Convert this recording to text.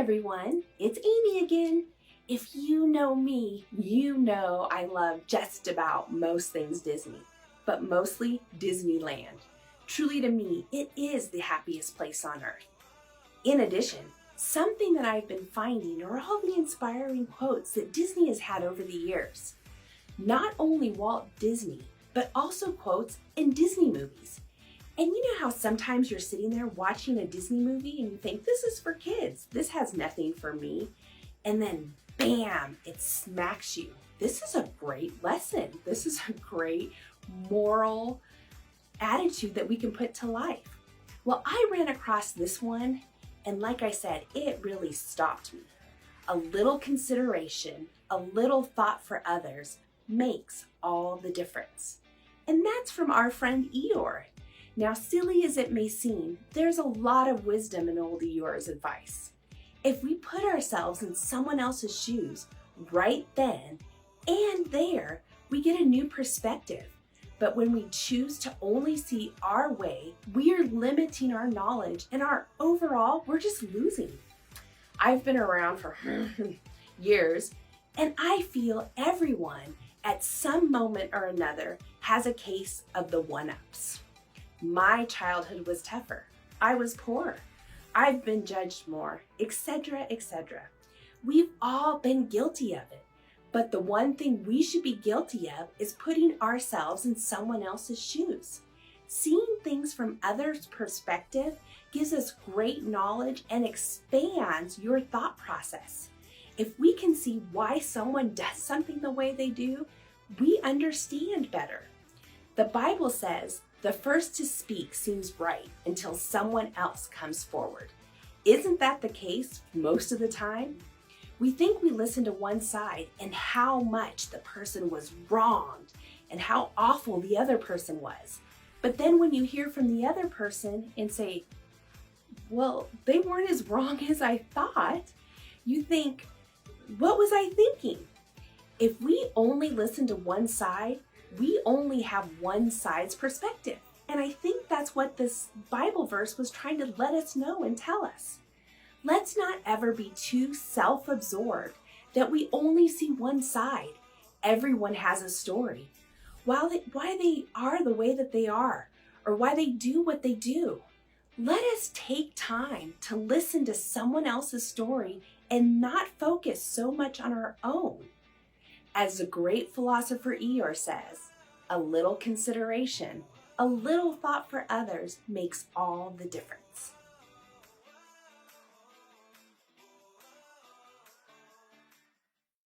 everyone, it's Amy again. If you know me, you know I love just about most things Disney, but mostly Disneyland. Truly to me, it is the happiest place on earth. In addition, something that I've been finding are all the inspiring quotes that Disney has had over the years. Not only Walt Disney, but also quotes in Disney movies. And you know how sometimes you're sitting there watching a Disney movie and you think, this is for kids, this has nothing for me. And then bam, it smacks you. This is a great lesson. This is a great moral attitude that we can put to life. Well, I ran across this one, and like I said, it really stopped me. A little consideration, a little thought for others makes all the difference. And that's from our friend Eeyore. Now, silly as it may seem, there's a lot of wisdom in old Eeyore's advice. If we put ourselves in someone else's shoes right then and there, we get a new perspective. But when we choose to only see our way, we are limiting our knowledge, and we're just losing. I've been around for years, and I feel everyone at some moment or another has a case of the one-ups. My childhood was tougher. I was poorer. I've been judged more, etc., etc. We've all been guilty of it. But the one thing we should be guilty of is putting ourselves in someone else's shoes. Seeing things from others' perspective gives us great knowledge and expands your thought process. If we can see why someone does something the way they do, we understand better. The Bible says, the first to speak seems right until someone else comes forward. Isn't that the case most of the time? We think we listen to one side and how much the person was wronged and how awful the other person was. But then when you hear from the other person and say, well, they weren't as wrong as I thought, you think, what was I thinking? If we only listen to one side, we only have one side's perspective. And I think that's what this Bible verse was trying to let us know and tell us. Let's not ever be too self-absorbed that we only see one side. Everyone has a story. Why they are the way that they are, or why they do what they do. Let us take time to listen to someone else's story and not focus so much on our own. As the great philosopher Eeyore says, a little consideration, a little thought for others makes all the difference.